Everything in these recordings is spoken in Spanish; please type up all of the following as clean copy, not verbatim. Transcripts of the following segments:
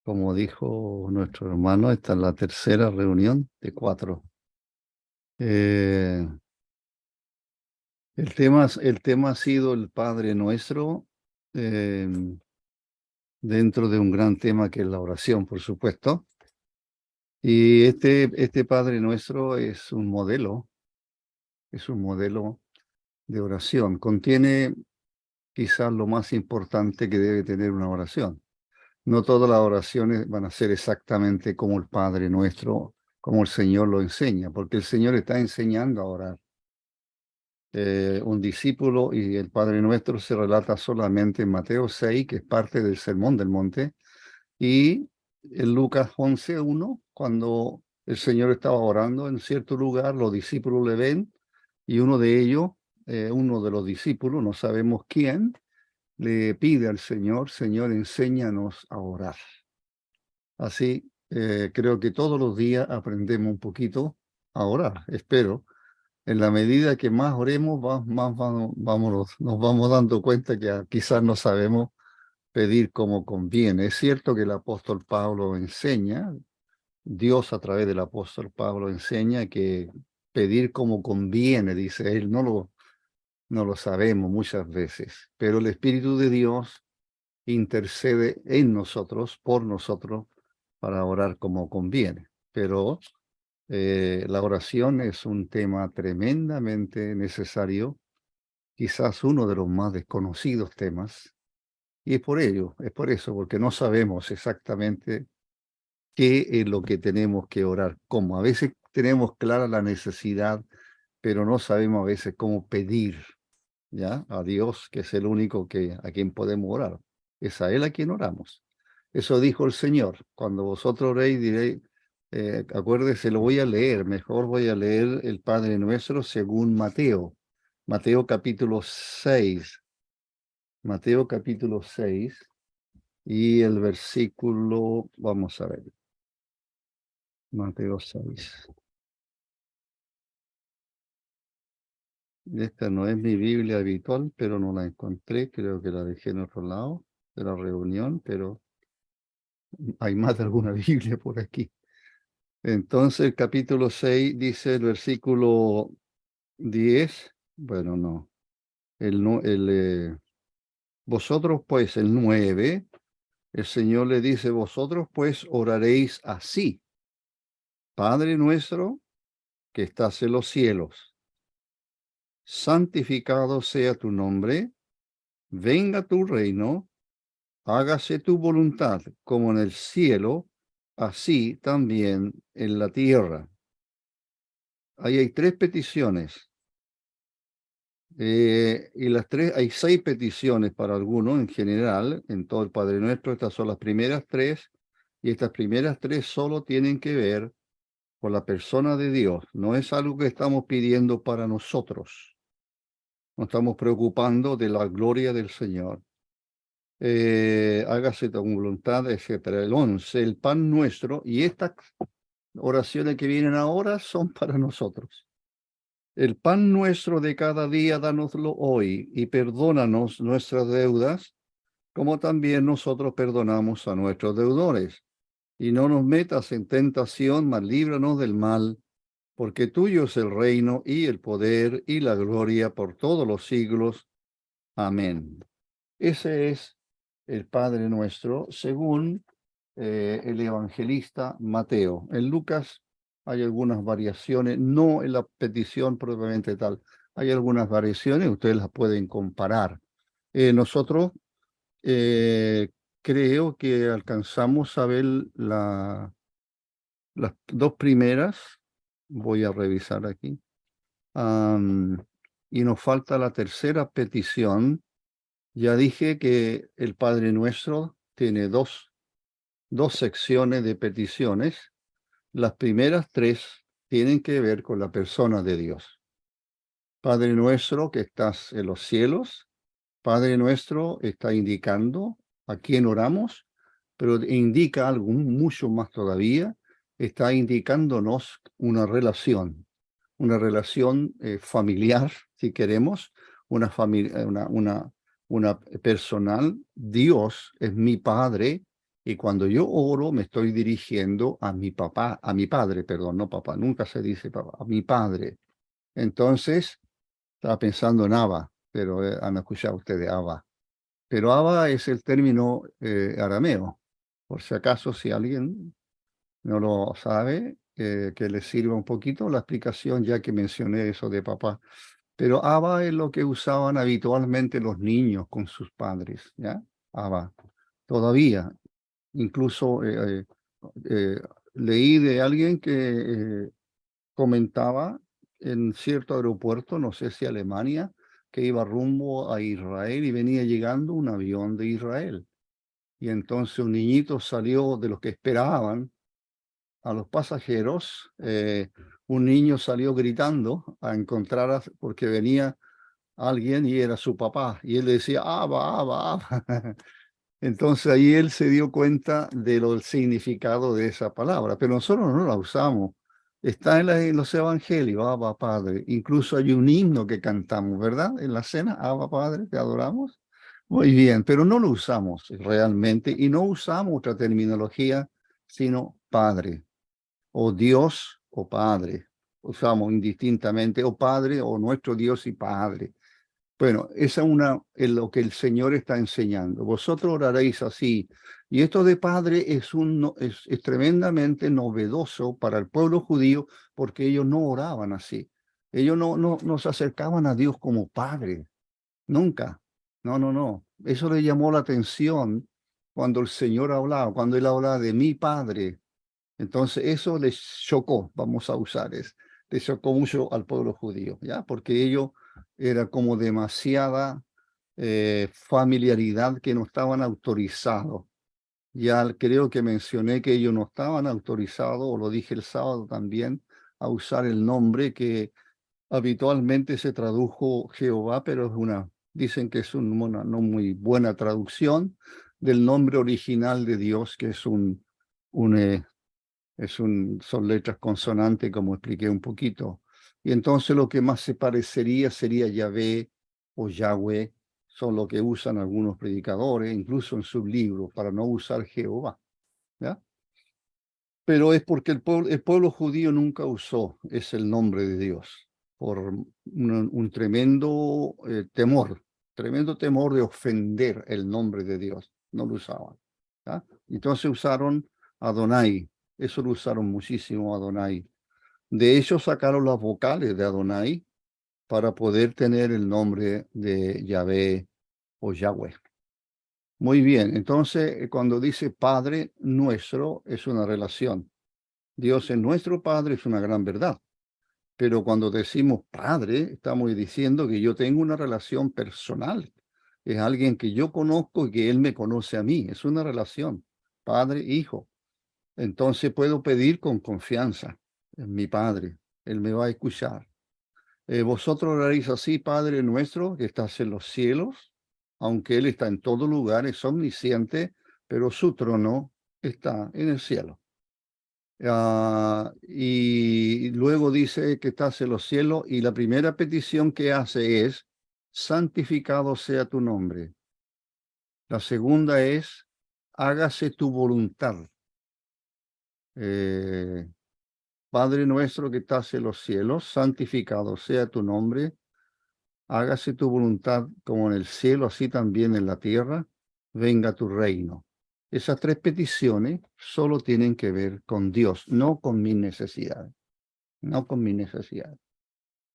Como dijo nuestro hermano, esta es la tercera reunión de 4. El tema ha sido el Padre Nuestro, eh, dentro de un gran tema que es la oración, por supuesto. Y este Padre Nuestro es un modelo de oración. Contiene quizás lo más importante que debe tener una oración. No todas las oraciones van a ser exactamente como el Padre Nuestro, como el Señor lo enseña, porque el Señor está enseñando a orar. Un discípulo y el Padre Nuestro se relata solamente en Mateo 6, que es parte del Sermón del Monte, y en Lucas 11:1, cuando el Señor estaba orando en cierto lugar, los discípulos le ven, y uno de ellos, uno de los discípulos, no sabemos quién, le pide al Señor: Señor, enséñanos a orar. Así, creo que todos los días aprendemos un poquito a orar, espero. En la medida que más oremos, nos vamos dando cuenta que quizás no sabemos pedir como conviene. Es cierto que el apóstol Pablo enseña, Dios a través del apóstol Pablo enseña que pedir como conviene, dice él, no lo sabemos muchas veces, pero el Espíritu de Dios intercede en nosotros, por nosotros, para orar como conviene. Pero la oración es un tema tremendamente necesario, quizás uno de los más desconocidos temas, y es por eso, porque no sabemos exactamente qué es lo que tenemos que orar, cómo. A veces tenemos clara la necesidad, pero no sabemos a veces cómo pedir, ¿ya? A Dios, que es el único a quien podemos orar. Es a Él a quien oramos. Eso dijo el Señor: cuando vosotros oréis, diréis, acuérdese, lo voy a leer, mejor voy a leer el Padre Nuestro según Mateo. Mateo capítulo 6. Mateo capítulo 6 y el versículo, vamos a ver. Mateo 6. Esta no es mi Biblia habitual, pero no la encontré. Creo que la dejé en otro lado de la reunión, pero hay más de alguna Biblia por aquí. Entonces, el capítulo 6 dice el versículo 10. Bueno, no. Vosotros pues, el 9, el Señor le dice: vosotros pues oraréis así: Padre nuestro que estás en los cielos, santificado sea tu nombre, venga tu reino, hágase tu voluntad como en el cielo, así también en la tierra. Ahí hay 3 peticiones. Y las 3, hay 6 peticiones para algunos en general, en todo el Padre Nuestro. Estas son las primeras 3, y estas primeras 3 solo tienen que ver con la persona de Dios. No es algo que estamos pidiendo para nosotros. No estamos preocupando de la gloria del Señor. Hágase tu voluntad, etcétera. El 11, el pan nuestro, y estas oraciones que vienen ahora son para nosotros. El pan nuestro de cada día, dánoslo hoy, y perdónanos nuestras deudas, como también nosotros perdonamos a nuestros deudores. Y no nos metas en tentación, mas líbranos del mal, porque tuyo es el reino y el poder y la gloria por todos los siglos. Amén. Ese es el Padre Nuestro según el evangelista Mateo. En Lucas hay algunas variaciones, no en la petición propiamente tal. Hay algunas variaciones, ustedes las pueden comparar. Nosotros creo que alcanzamos a ver las 2 primeras. Voy a revisar aquí. Y nos falta la tercera petición. Ya dije que el Padre Nuestro tiene dos secciones de peticiones. Las primeras 3 tienen que ver con la persona de Dios. Padre Nuestro que estás en los cielos. Padre Nuestro está indicando a quién oramos, pero indica algo mucho más todavía. Está indicándonos una relación familiar, si queremos, una una personal. Dios es mi Padre, y cuando yo oro me estoy dirigiendo a mi papá, a mi padre, perdón, no papá, nunca se dice papá, a mi padre. Entonces, estaba pensando en Abba, pero han escuchado ustedes Abba. Pero Abba es el término arameo. Por si acaso, si alguien no lo sabe, que le sirva un poquito la explicación, ya que mencioné eso de papá. Pero Abba es lo que usaban habitualmente los niños con sus padres, ¿ya? Abba. Todavía, incluso eh, leí de alguien que comentaba en cierto aeropuerto, no sé si Alemania, que iba rumbo a Israel y venía llegando un avión de Israel. Y entonces un niñito salió de los que esperaban a los pasajeros, un niño salió gritando a encontrar, porque venía alguien y era su papá, y él decía, Abba, Abba, Abba. Entonces ahí él se dio cuenta de lo del significado de esa palabra, pero nosotros no la usamos. Está en los evangelios, Abba Padre. Incluso hay un himno que cantamos, ¿verdad? En la cena, Abba Padre, te adoramos. Muy bien, pero no lo usamos realmente y no usamos otra terminología, sino Padre o Dios o Padre. Usamos indistintamente o Padre o nuestro Dios y Padre. Bueno, esa es lo que el Señor está enseñando. Vosotros oraréis así. Y esto de Padre es tremendamente novedoso para el pueblo judío, porque ellos no oraban así. Ellos no se acercaban a Dios como Padre. Nunca. No, no, no. Eso le llamó la atención cuando el Señor hablaba, cuando Él hablaba de mi Padre. Entonces eso les chocó, vamos a usar les chocó mucho al pueblo judío, ¿ya? Porque ellos era como demasiada familiaridad, que no estaban autorizados. Ya creo que mencioné que ellos no estaban autorizados, o lo dije el sábado también, a usar el nombre que habitualmente se tradujo Jehová, pero dicen que es una no muy buena traducción del nombre original de Dios, que es un son letras consonantes, como expliqué un poquito. Y entonces lo que más se parecería sería Yahvé o Yahweh, son lo que usan algunos predicadores, incluso en sus libros, para no usar Jehová, ¿ya? Pero es porque el pueblo judío nunca usó ese el nombre de Dios, por un tremendo temor de ofender el nombre de Dios. No lo usaban, ¿ya? Entonces usaron Adonai. Eso lo usaron muchísimo, Adonai. De hecho, sacaron las vocales de Adonai para poder tener el nombre de Yahvé o Yahweh. Muy bien, entonces cuando dice Padre nuestro, es una relación. Dios es nuestro Padre, es una gran verdad. Pero cuando decimos Padre, estamos diciendo que yo tengo una relación personal. Es alguien que yo conozco y que Él me conoce a mí. Es una relación, Padre-Hijo. Entonces puedo pedir con confianza en mi Padre. Él me va a escuchar. Vosotros oraréis así, Padre nuestro, que estás en los cielos, aunque Él está en todo lugar, es omnisciente, pero su trono está en el cielo. Y luego dice que estás en los cielos, y la primera petición que hace es, santificado sea tu nombre. La segunda es, hágase tu voluntad. Padre nuestro que estás en los cielos, santificado sea tu nombre, hágase tu voluntad como en el cielo, así también en la tierra, venga tu reino. Esas tres peticiones solo tienen que ver con Dios, no con mis necesidades, no con mis necesidades.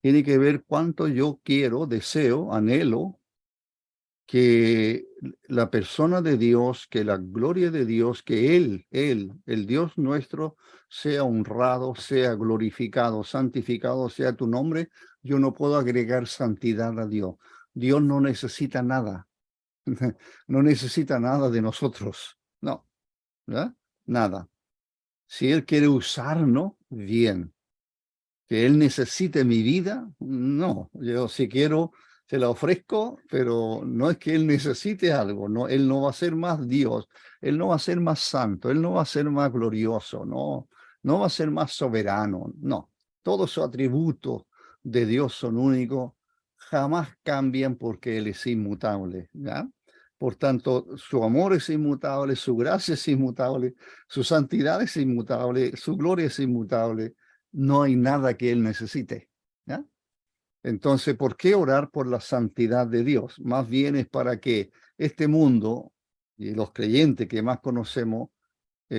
Tiene que ver cuánto yo quiero, deseo, anhelo que la persona de Dios, que la gloria de Dios, que Él, el Dios nuestro, sea honrado, sea glorificado, santificado sea tu nombre. Yo no puedo agregar santidad a Dios. Dios no necesita nada, no necesita nada de nosotros, no, ¿verdad? Nada. Si Él quiere usarnos, bien. Que Él necesite mi vida, no. Yo si quiero, se la ofrezco, pero no es que Él necesite algo, no. Él no va a ser más Dios, Él no va a ser más santo, Él no va a ser más glorioso, no va a ser más soberano, no. Todos sus atributos de Dios son únicos, jamás cambian porque Él es inmutable, ¿ya? Por tanto, su amor es inmutable, su gracia es inmutable, su santidad es inmutable, su gloria es inmutable. No hay nada que Él necesite, ¿ya? Entonces, ¿por qué orar por la santidad de Dios? Más bien es para que este mundo y los creyentes que más conocemos,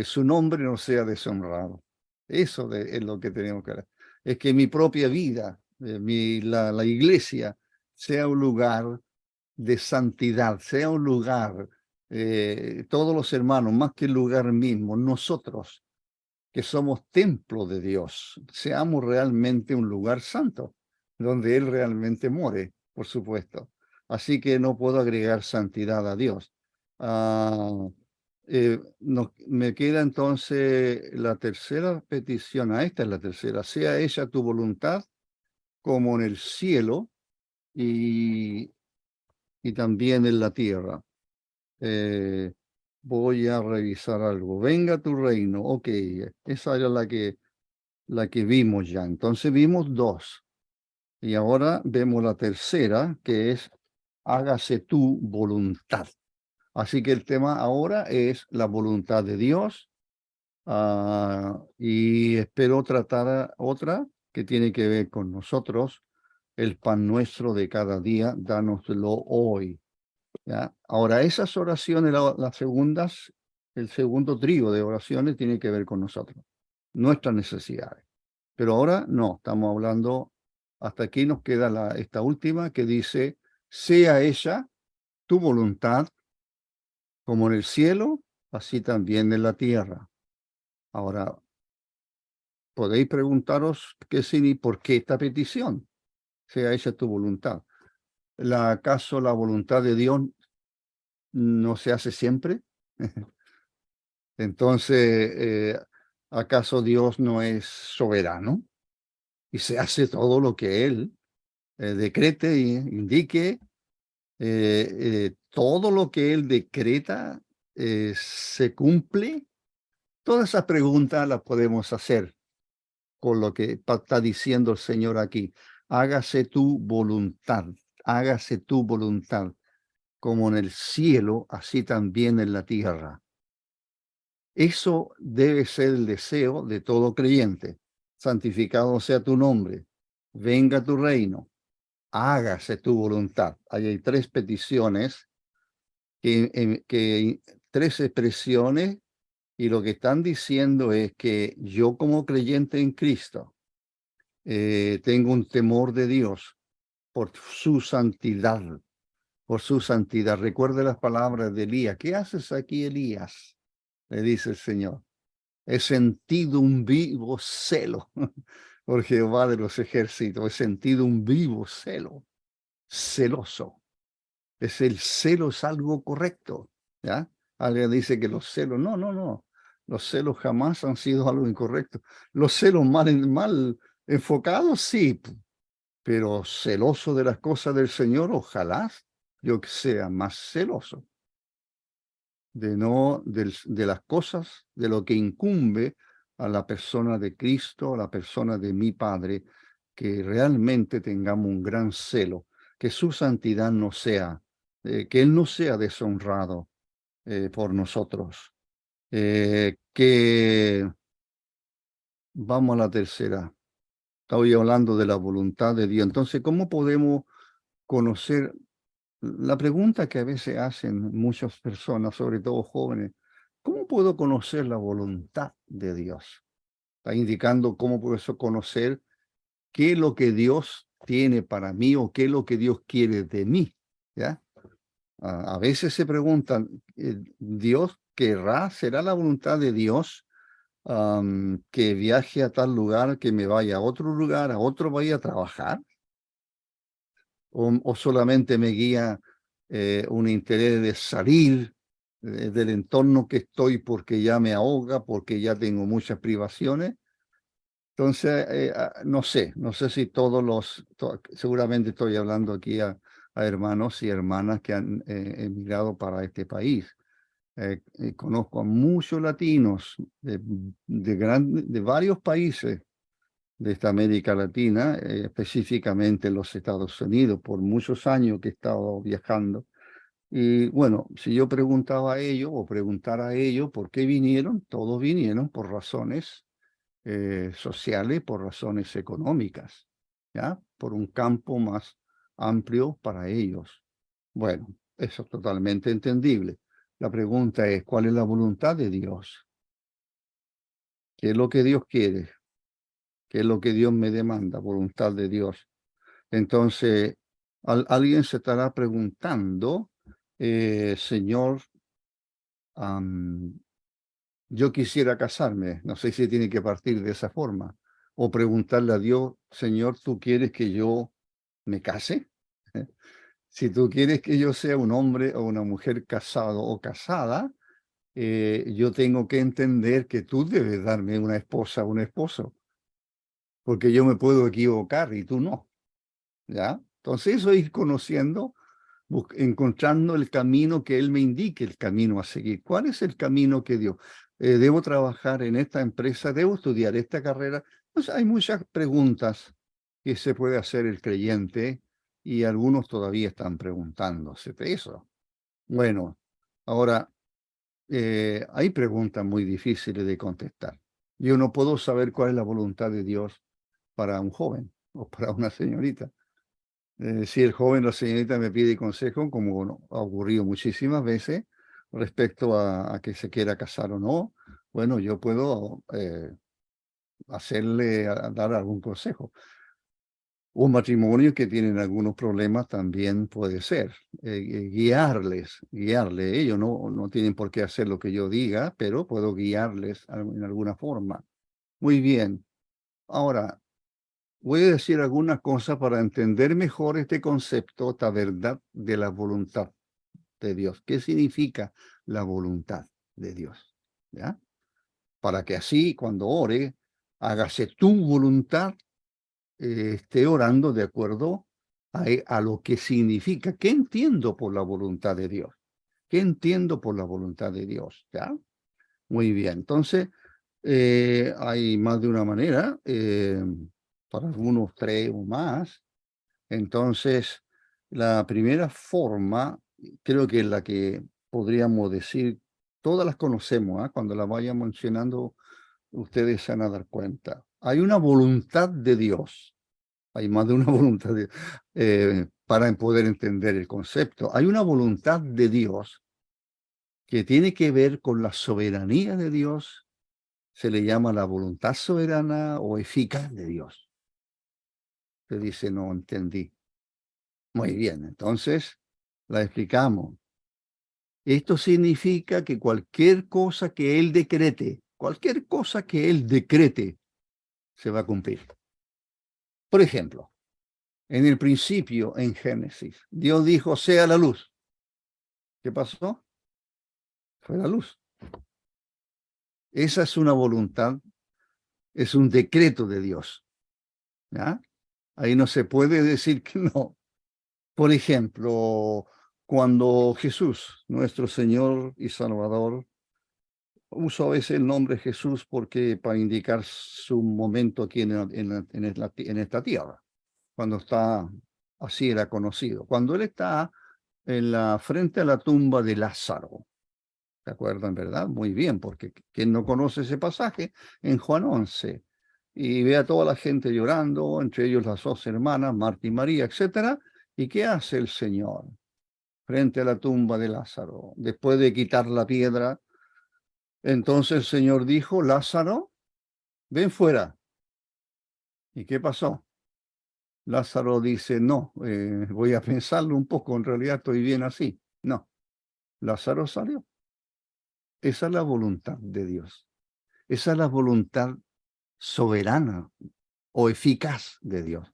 su nombre no sea deshonrado. Es lo que tenemos que hacer. Es que mi propia vida, la iglesia, sea un lugar de santidad, sea un lugar, todos los hermanos, más que el lugar mismo, nosotros que somos templo de Dios, seamos realmente un lugar santo, donde Él realmente more, por supuesto. Así que no puedo agregar santidad a Dios. Me queda entonces la tercera petición. Esta es la tercera. Sea ella tu voluntad como en el cielo y, y también en la tierra. Eh, Voy a revisar algo. Venga tu reino. Ok, esa era la que vimos ya. Entonces vimos dos. Y ahora vemos la tercera, que es hágase tu voluntad. Así que el tema ahora es la voluntad de Dios. Y espero tratar otra que tiene que ver con nosotros. El pan nuestro de cada día, dánoslo hoy. ¿Ya? Ahora, esas oraciones, las segundas, el segundo trío de oraciones tiene que ver con nosotros, nuestras necesidades. Pero ahora no, estamos hablando, hasta aquí nos queda esta última que dice, sea ella tu voluntad como en el cielo, así también en la tierra. Ahora, podéis preguntaros qué significa, por qué esta petición, sea ella tu voluntad. ¿Acaso la voluntad de Dios no se hace siempre? Entonces, ¿acaso Dios no es soberano y se hace todo lo que Él decrete e indique? Todo lo que Él decreta se cumple. Todas esas preguntas las podemos hacer con lo que está diciendo el Señor aquí. Hágase tu voluntad, como en el cielo, así también en la tierra. Eso debe ser el deseo de todo creyente. Santificado sea tu nombre, venga tu reino, hágase tu voluntad. Ahí hay tres peticiones, tres expresiones, y lo que están diciendo es que yo como creyente en Cristo tengo un temor de Dios por su santidad, por su santidad. Recuerde las palabras de Elías. ¿Qué haces aquí, Elías? Le dice el Señor. He sentido un vivo celo por Jehová de los ejércitos. He sentido un vivo celo, celoso. El celo es algo correcto, ¿ya? Alguien dice que los celos, no, no, no. Los celos jamás han sido algo incorrecto. Los celos mal enfocados, sí, pero celoso de las cosas del Señor, ojalá yo sea más celoso de las cosas, de lo que incumbe a la persona de Cristo, a la persona de mi Padre, que realmente tengamos un gran celo, que su santidad no sea, que Él no sea deshonrado por nosotros. Que vamos a la tercera. Estoy hablando de la voluntad de Dios. Entonces, ¿cómo podemos conocer? La pregunta que a veces hacen muchas personas, sobre todo jóvenes, ¿cómo puedo conocer la voluntad de Dios? Está indicando cómo puedo conocer qué es lo que Dios tiene para mí o qué es lo que Dios quiere de mí. ¿Ya? A veces se preguntan, ¿Dios querrá? ¿Será la voluntad de Dios que viaje a tal lugar, que me vaya a otro lugar, a otro vaya a trabajar? ¿O solamente me guía un interés de salir del entorno que estoy porque ya me ahoga, porque ya tengo muchas privaciones? Entonces, no sé si seguramente estoy hablando aquí a hermanos y hermanas que han emigrado para este país. Conozco a muchos latinos de varios países de esta América Latina, específicamente en los Estados Unidos, por muchos años que he estado viajando. Y bueno, si yo preguntaba a ellos o preguntara a ellos por qué vinieron, todos vinieron por razones sociales, por razones económicas, ¿ya? Por un campo más amplio para ellos. Bueno, eso es totalmente entendible. La pregunta es, ¿cuál es la voluntad de Dios? ¿Qué es lo que Dios quiere? ¿Qué es lo que Dios me demanda? Voluntad de Dios. Entonces, alguien se estará preguntando, Señor, yo quisiera casarme. No sé si tiene que partir de esa forma. O preguntarle a Dios, Señor, ¿tú quieres que yo me case? Si tú quieres que yo sea un hombre o una mujer casado o casada, yo tengo que entender que tú debes darme una esposa o un esposo, porque yo me puedo equivocar y tú no, ¿ya? Entonces eso es ir conociendo, encontrando el camino que Él me indique, el camino a seguir. ¿Cuál es el camino que Dios? ¿Debo trabajar en esta empresa? ¿Debo estudiar esta carrera? Pues hay muchas preguntas que se puede hacer el creyente y algunos todavía están preguntándose de eso. Bueno, ahora, hay preguntas muy difíciles de contestar. Yo no puedo saber cuál es la voluntad de Dios para un joven o para una señorita. Si el joven o la señorita me pide consejo, como ha ocurrido muchísimas veces, respecto a que se quiera casar o no, bueno, yo puedo dar algún consejo. Un matrimonio que tienen algunos problemas también puede ser. Guiarle. Ellos no tienen por qué hacer lo que yo diga, pero puedo guiarles en alguna forma. Muy bien. Ahora, voy a decir algunas cosas para entender mejor este concepto, esta verdad de la voluntad de Dios. ¿Qué significa la voluntad de Dios? ¿Ya? Para que así, cuando ore, hágase tu voluntad, esté orando de acuerdo a lo que significa. ¿Qué entiendo por la voluntad de Dios? ¿Qué entiendo por la voluntad de Dios? ¿Ya? Muy bien. Entonces, hay más de una manera, para algunos tres o más. Entonces, la primera forma, creo que es la que podríamos decir, todas las conocemos, ¿ah? Cuando la vayan mencionando, ustedes se van a dar cuenta. Hay una voluntad de Dios. Hay más de una voluntad de, para poder entender el concepto. Hay una voluntad de Dios que tiene que ver con la soberanía de Dios. Se le llama la voluntad soberana o eficaz de Dios. Se dice, no entendí. Muy bien, entonces la explicamos. Esto significa que cualquier cosa que Él decrete, se va a cumplir. Por ejemplo, en el principio, en Génesis, Dios dijo, sea la luz. ¿Qué pasó? Fue la luz. Esa es una voluntad, es un decreto de Dios. ¿Ya? Ahí no se puede decir que no. Por ejemplo, cuando Jesús, nuestro Señor y Salvador, uso a veces el nombre Jesús porque para indicar su momento aquí en esta tierra, cuando está, así era conocido, cuando él está frente a la tumba de Lázaro. ¿Se acuerdan, verdad? Muy bien, porque quien no conoce ese pasaje, en Juan 11, y ve a toda la gente llorando, entre ellos las dos hermanas, Marta y María, etcétera. ¿Y qué hace el Señor frente a la tumba de Lázaro? Después de quitar la piedra, entonces el Señor dijo, Lázaro, ven fuera. ¿Y qué pasó? Lázaro dice, no, voy a pensarlo un poco, en realidad estoy bien así. No, Lázaro salió. Esa es la voluntad de Dios. Esa es la voluntad soberana o eficaz de Dios.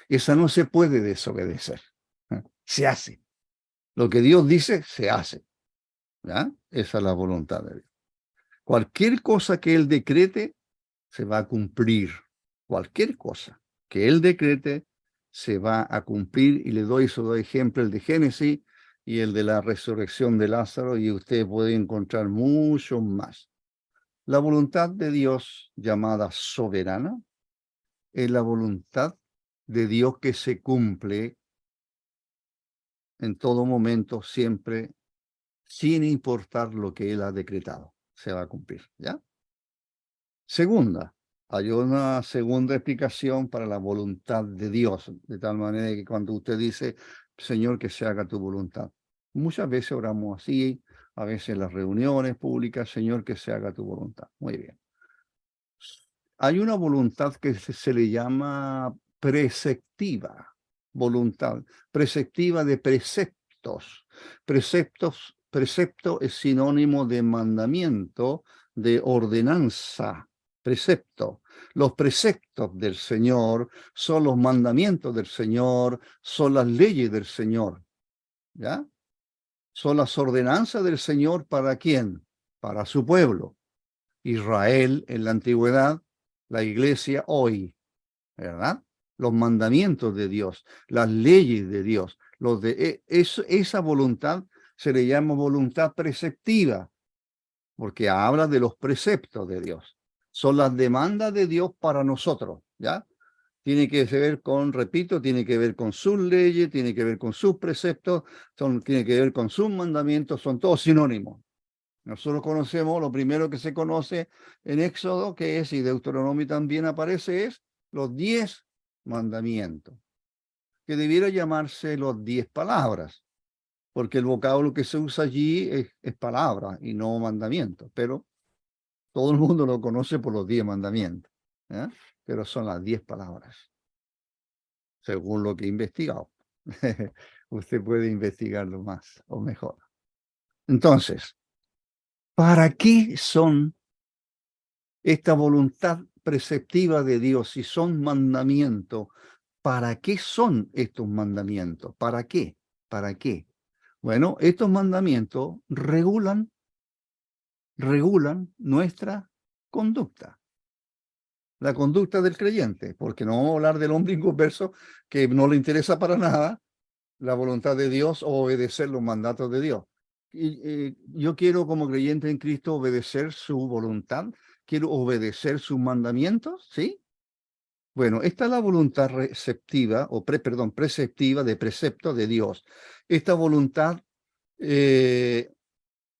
Esa no se puede desobedecer. Se hace. Lo que Dios dice, se hace. ¿Ya? Esa es la voluntad de Dios. Cualquier cosa que Él decrete, se va a cumplir. Cualquier cosa que Él decrete, se va a cumplir. Y le doy esos dos ejemplos, el de Génesis y el de la resurrección de Lázaro, y usted puede encontrar mucho más. La voluntad de Dios, llamada soberana, es la voluntad de Dios que se cumple en todo momento, siempre, sin importar lo que Él ha decretado. Se va a cumplir, ¿ya? Segunda, hay una segunda explicación para la voluntad de Dios, de tal manera que cuando usted dice, Señor, que se haga tu voluntad. Muchas veces oramos así, a veces en las reuniones públicas, Señor, que se haga tu voluntad. Muy bien. Hay una voluntad que se le llama preceptiva, voluntad, preceptiva de preceptos. Precepto es sinónimo de mandamiento, de ordenanza, precepto. Los preceptos del Señor son los mandamientos del Señor, son las leyes del Señor, ¿ya? Son las ordenanzas del Señor ¿para quién? Para su pueblo. Israel en la antigüedad, la iglesia hoy, ¿verdad? Los mandamientos de Dios, las leyes de Dios, esa voluntad se le llama voluntad preceptiva, porque habla de los preceptos de Dios. Son las demandas de Dios para nosotros, ¿ya? Tiene que ver con, repito, tiene que ver con sus leyes, tiene que ver con sus preceptos, tiene que ver con sus mandamientos, son todos sinónimos. Nosotros conocemos, lo primero que se conoce en Éxodo, que es, y Deuteronomio también aparece, es los 10 mandamientos, que debiera llamarse los 10 palabras, porque el vocablo que se usa allí es palabra y no mandamiento, pero todo el mundo lo conoce por los 10 mandamientos, ¿eh? Pero son las 10 palabras, según lo que he investigado. Usted puede investigarlo más o mejor. Entonces, ¿para qué son esta voluntad preceptiva de Dios, si son mandamientos? ¿Para qué son estos mandamientos? ¿Para qué? ¿Para qué? Bueno, estos mandamientos regulan nuestra conducta, la conducta del creyente, porque no vamos a hablar del hombre inconverso que no le interesa para nada la voluntad de Dios o obedecer los mandatos de Dios. Yo quiero como creyente en Cristo obedecer su voluntad, quiero obedecer sus mandamientos, ¿sí? Bueno, esta es la voluntad receptiva, perdón, preceptiva de precepto de Dios. Esta voluntad,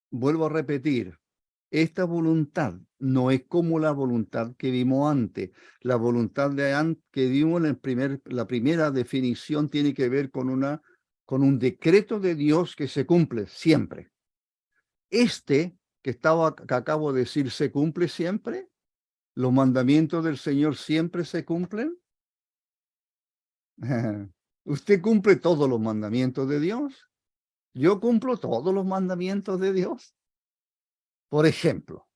vuelvo a repetir, esta voluntad no es como la voluntad que vimos antes. La voluntad que vimos en la primera definición tiene que ver con un decreto de Dios que se cumple siempre. Que acabo de decir, ¿se cumple siempre? ¿Los mandamientos del Señor siempre se cumplen? ¿Usted cumple todos los mandamientos de Dios? Yo cumplo todos los mandamientos de Dios. Por ejemplo,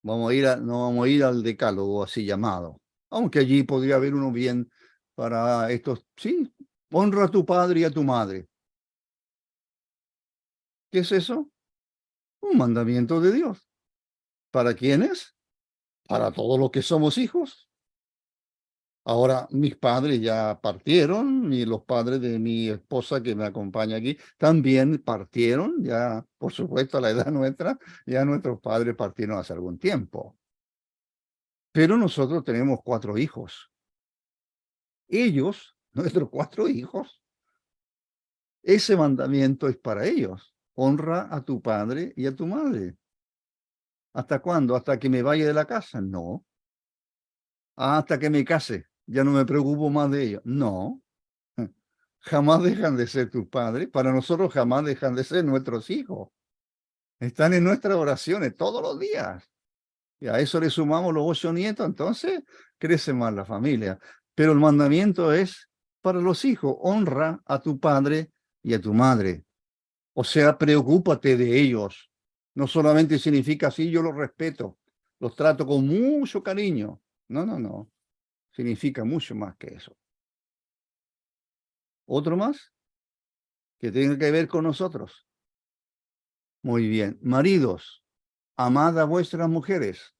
no vamos a ir al decálogo así llamado, aunque allí podría haber uno bien para estos. Sí, honra a tu padre y a tu madre. ¿Qué es eso? Un mandamiento de Dios. ¿Para quiénes? Para todos los que somos hijos. Ahora, mis padres ya partieron y los padres de mi esposa que me acompaña aquí también partieron, ya por supuesto a la edad nuestra, ya nuestros padres partieron hace algún tiempo. Pero nosotros tenemos 4 hijos. Ellos, nuestros 4 hijos, ese mandamiento es para ellos. Honra a tu padre y a tu madre. ¿Hasta cuándo? ¿Hasta que me vaya de la casa? No. Hasta que me case. Ya no me preocupo más de ellos. No. Jamás dejan de ser tus padres. Para nosotros jamás dejan de ser nuestros hijos. Están en nuestras oraciones todos los días. Y a eso le sumamos los 8 nietos, entonces crece más la familia. Pero el mandamiento es para los hijos. Honra a tu padre y a tu madre. O sea, preocúpate de ellos. No solamente significa así, yo los respeto, los trato con mucho cariño. No, no, no. Significa mucho más que eso. ¿Otro más? Que tenga que ver con nosotros. Muy bien. Maridos, amad a vuestras mujeres.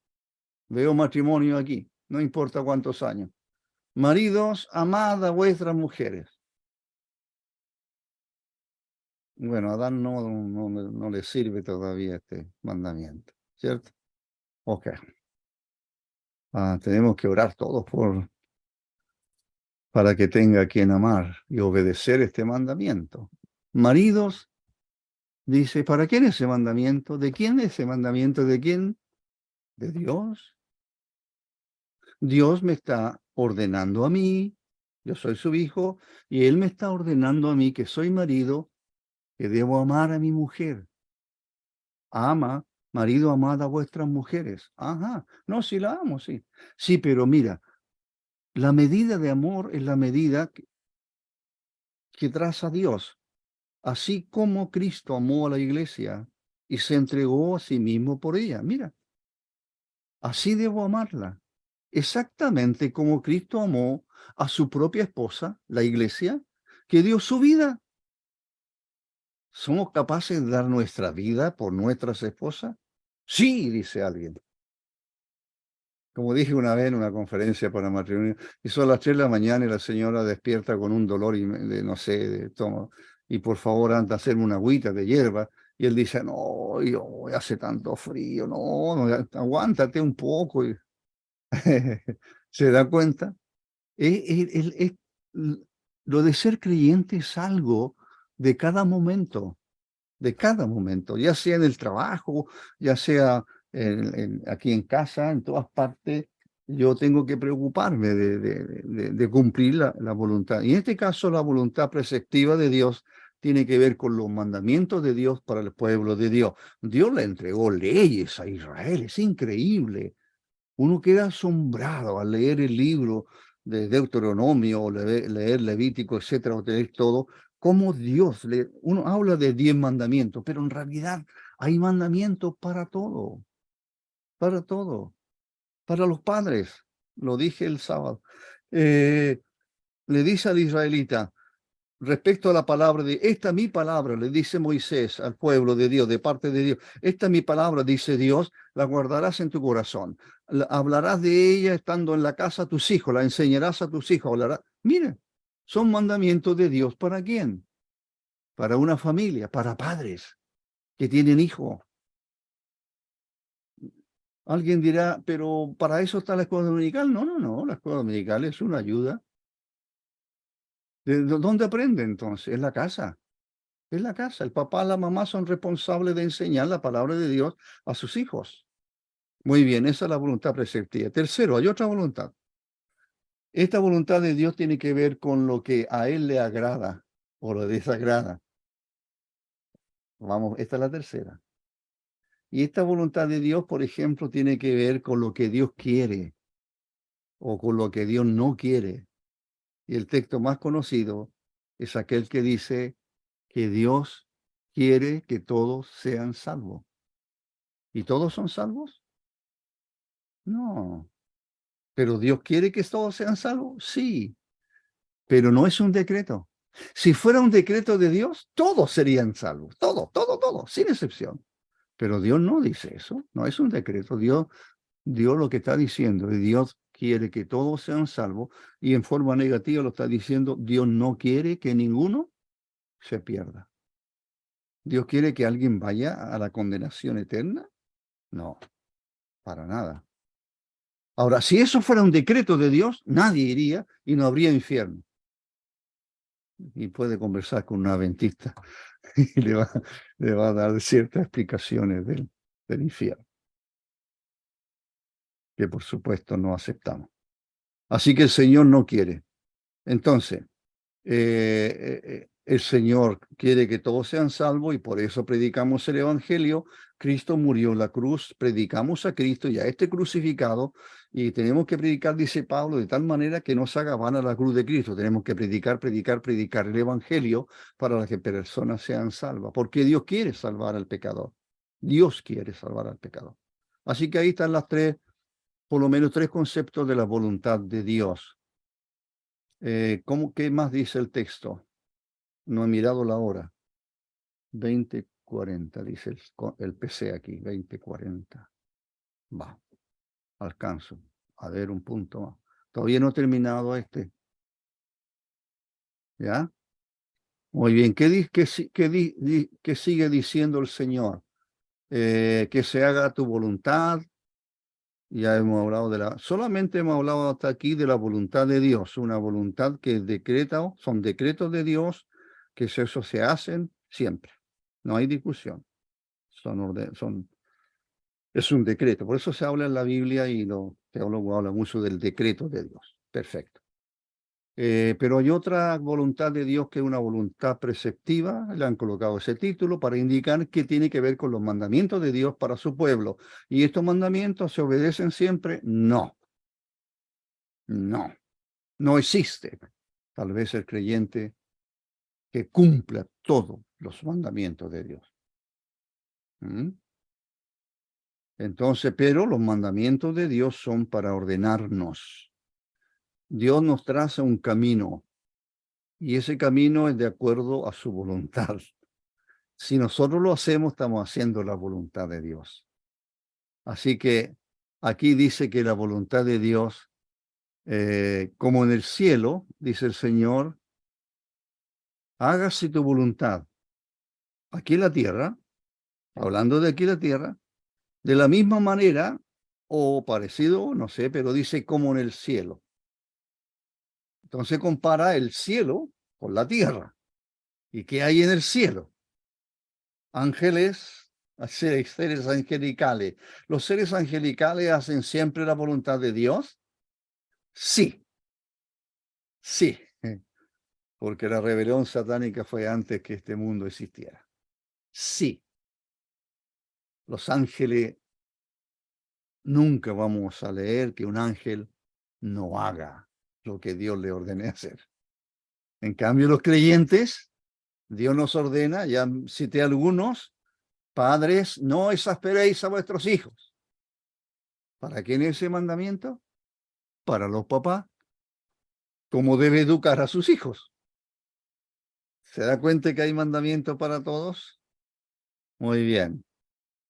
Veo matrimonio aquí, no importa cuántos años. Maridos, amad a vuestras mujeres. Bueno, a Adán no le sirve todavía este mandamiento, ¿cierto? Ok. Tenemos que orar todos para que tenga a quien amar y obedecer este mandamiento. Maridos, dice, ¿para quién es ese mandamiento? ¿De quién es ese mandamiento? ¿De quién? De Dios. Dios me está ordenando a mí, yo soy su hijo, y Él me está ordenando a mí, que soy marido, que debo amar a mi mujer. Ama, marido, amad a vuestras mujeres. Ajá, no, sí la amo, sí. Sí, pero mira, la medida de amor es la medida que traza Dios. Así como Cristo amó a la iglesia y se entregó a sí mismo por ella. Mira, así debo amarla. Exactamente como Cristo amó a su propia esposa, la iglesia, que dio su vida. ¿Somos capaces de dar nuestra vida por nuestras esposas? Sí, dice alguien. Como dije una vez en una conferencia para matrimonio, y son las 3 de la mañana y la señora despierta con un dolor de, no sé, de estómago, y por favor anda a hacerme una agüita de hierba. Y él dice, no, hace tanto frío, no, no, aguántate un poco. ¿Se da cuenta? Lo de ser creyente es algo de cada momento, ya sea en el trabajo, ya sea aquí en casa, en todas partes. Yo tengo que preocuparme de cumplir la voluntad. Y en este caso, la voluntad preceptiva de Dios tiene que ver con los mandamientos de Dios para el pueblo de Dios. Dios le entregó leyes a Israel, es increíble. Uno queda asombrado al leer el libro de Deuteronomio, o leer Levítico, etcétera, o leer todo, cómo Dios, uno habla de 10 mandamientos, pero en realidad hay mandamientos para todo, para los padres, lo dije el sábado. Le dice al israelita, respecto a la palabra de, esta mi palabra, le dice Moisés al pueblo de Dios, de parte de Dios, esta mi palabra, dice Dios, la guardarás en tu corazón, hablarás de ella estando en la casa a tus hijos, la enseñarás a tus hijos, hablarás. Mire, son mandamientos de Dios. ¿Para quién? Para una familia, para padres que tienen hijos. Alguien dirá, pero para eso está la escuela dominical. No, no, no, la escuela dominical es una ayuda. ¿Dónde aprende entonces? En la casa. Es la casa. El papá y la mamá son responsables de enseñar la palabra de Dios a sus hijos. Muy bien, esa es la voluntad preceptiva. Tercero, hay otra voluntad. Esta voluntad de Dios tiene que ver con lo que a Él le agrada o le desagrada. Vamos, esta es la tercera. Y esta voluntad de Dios, por ejemplo, tiene que ver con lo que Dios quiere o con lo que Dios no quiere. Y el texto más conocido es aquel que dice que Dios quiere que todos sean salvos. ¿Y todos son salvos? No. ¿Pero Dios quiere que todos sean salvos? Sí, pero no es un decreto. Si fuera un decreto de Dios, todos serían salvos. Todo, sin excepción. Pero Dios no dice eso. No es un decreto. Dios lo que está diciendo es Dios quiere que todos sean salvos, y en forma negativa lo está diciendo, Dios no quiere que ninguno se pierda. ¿Dios quiere que alguien vaya a la condenación eterna? No, para nada. Ahora, si eso fuera un decreto de Dios, nadie iría y no habría infierno. Y puede conversar con un adventista y le va a dar ciertas explicaciones del infierno, que por supuesto no aceptamos. Así que el Señor no quiere. Entonces, el Señor quiere que todos sean salvos, y por eso predicamos el Evangelio. Cristo murió en la cruz, predicamos a Cristo y a este crucificado, y tenemos que predicar, dice Pablo, de tal manera que no se haga vana la cruz de Cristo. Tenemos que predicar el Evangelio para que personas sean salvas, porque Dios quiere salvar al pecador. Dios quiere salvar al pecador. Así que ahí están las tres, por lo menos tres conceptos de la voluntad de Dios. ¿Qué más dice el texto? No he mirado la hora. 20:40, dice el PC aquí, 20:40. Va, alcanzo. A ver, un punto más. Todavía no he terminado este. ¿Ya? Muy bien. ¿Qué sigue diciendo el Señor? Que se haga tu voluntad, Ya hemos hablado solamente hemos hablado hasta aquí de la voluntad de Dios, una voluntad que decreta, son decretos de Dios, que eso se hacen siempre. No hay discusión. Es un decreto. Por eso se habla en la Biblia y los teólogos hablan mucho del decreto de Dios. Perfecto. Pero hay otra voluntad de Dios que es una voluntad preceptiva, le han colocado ese título para indicar que tiene que ver con los mandamientos de Dios para su pueblo. ¿Y estos mandamientos se obedecen siempre? No, no, no existe. Tal vez el creyente que cumpla todos los mandamientos de Dios. ¿Mm? Entonces, pero los mandamientos de Dios son para ordenarnos. Dios nos traza un camino y ese camino es de acuerdo a su voluntad. Si nosotros lo hacemos, estamos haciendo la voluntad de Dios. Así que aquí dice que la voluntad de Dios, como en el cielo, dice el Señor, hágase tu voluntad aquí en la tierra, hablando de aquí en la tierra, de la misma manera o parecido, no sé, pero dice como en el cielo. Entonces compara el cielo con la tierra. ¿Y qué hay en el cielo? Ángeles, seres angelicales. ¿Los seres angelicales hacen siempre la voluntad de Dios? Sí, sí, porque la rebelión satánica fue antes que este mundo existiera. Sí, los ángeles, nunca vamos a leer que un ángel no haga lo que Dios le ordene hacer. En cambio, los creyentes, Dios nos ordena, ya cité algunos, padres, no exasperéis a vuestros hijos. ¿Para quién es ese mandamiento? Para los papás. ¿Cómo debe educar a sus hijos? ¿Se da cuenta que hay mandamientos para todos? Muy bien.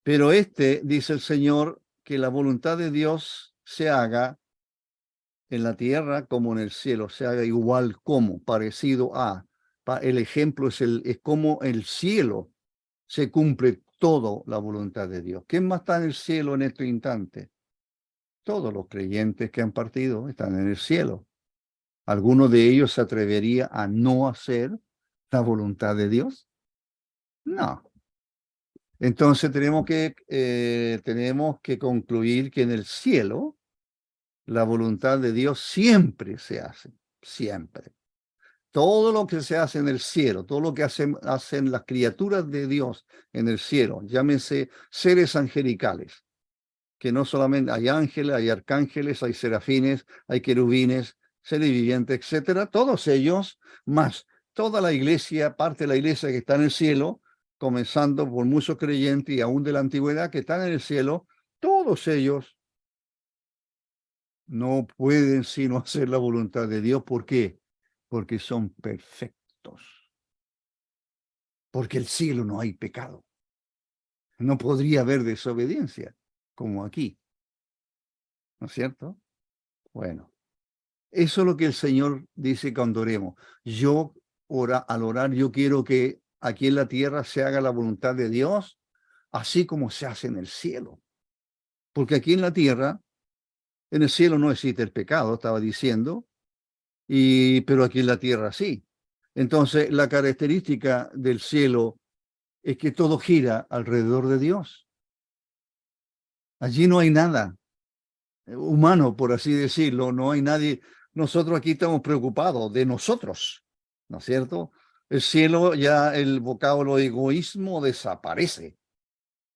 Pero dice el Señor, que la voluntad de Dios se haga en la tierra como en el cielo, se haga igual como, parecido a. El ejemplo es como el cielo se cumple todo la voluntad de Dios. ¿Quién más está en el cielo en este instante? Todos los creyentes que han partido están en el cielo. ¿Alguno de ellos se atrevería a no hacer la voluntad de Dios? No. Entonces tenemos que concluir que en el cielo la voluntad de Dios siempre se hace, siempre. Todo lo que se hace en el cielo, todo lo que hacen las criaturas de Dios en el cielo, llámense seres angelicales, que no solamente hay ángeles, hay arcángeles, hay serafines, hay querubines, seres vivientes, etcétera, todos ellos, más toda la iglesia, parte de la iglesia que está en el cielo, comenzando por muchos creyentes y aún de la antigüedad que están en el cielo, todos ellos no pueden sino hacer la voluntad de Dios. ¿Por qué? Porque son perfectos. Porque el cielo no hay pecado. No podría haber desobediencia, como aquí. ¿No es cierto? Bueno, eso es lo que el Señor dice cuando oremos. Al orar, yo quiero que aquí en la tierra se haga la voluntad de Dios, así como se hace en el cielo. Porque aquí en la tierra, en el cielo no existe el pecado, estaba diciendo, pero aquí en la tierra sí. Entonces, la característica del cielo es que todo gira alrededor de Dios. Allí no hay nada humano, por así decirlo, no hay nadie. Nosotros aquí estamos preocupados de nosotros, ¿no es cierto? El cielo, ya el vocablo egoísmo desaparece.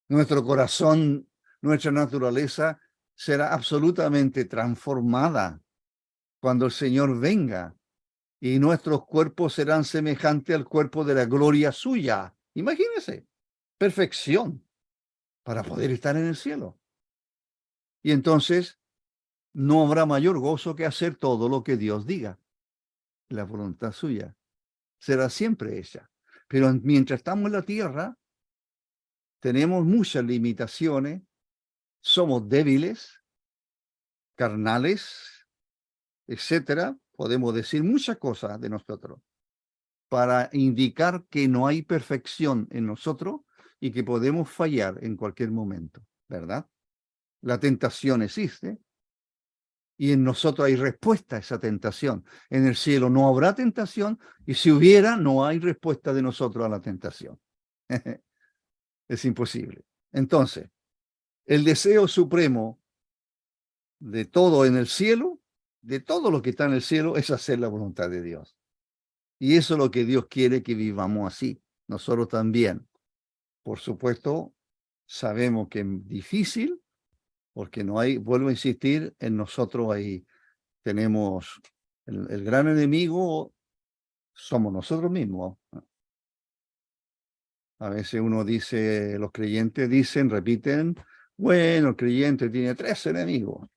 Nuestro corazón, nuestra naturaleza será absolutamente transformada cuando el Señor venga, y nuestros cuerpos serán semejantes al cuerpo de la gloria suya. Imagínense, perfección para poder estar en el cielo. Y entonces no habrá mayor gozo que hacer todo lo que Dios diga. La voluntad suya será siempre ella. Pero mientras estamos en la tierra, tenemos muchas limitaciones, somos débiles, carnales, etcétera. Podemos decir muchas cosas de nosotros para indicar que no hay perfección en nosotros y que podemos fallar en cualquier momento, ¿verdad? La tentación existe y en nosotros hay respuesta a esa tentación. En el cielo no habrá tentación y si hubiera, no hay respuesta de nosotros a la tentación. Es imposible. Entonces, el deseo supremo de todo en el cielo, de todo lo que está en el cielo, es hacer la voluntad de Dios. Y eso es lo que Dios quiere que vivamos así. Nosotros también. Por supuesto, sabemos que es difícil, porque no hay, vuelvo a insistir, en nosotros ahí tenemos el gran enemigo, somos nosotros mismos. A veces uno dice, los creyentes dicen, repiten, bueno, el creyente tiene tres enemigos: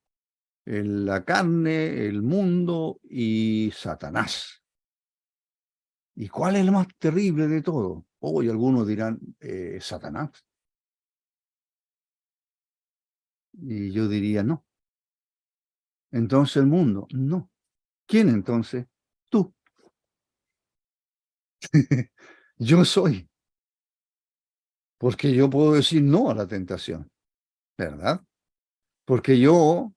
la carne, el mundo y Satanás. ¿Y cuál es el más terrible de todo? Hoy algunos dirán, Satanás. Y yo diría, no. Entonces el mundo, no. ¿Quién entonces? Tú. Yo soy. Porque yo puedo decir no a la tentación, ¿verdad? Porque yo,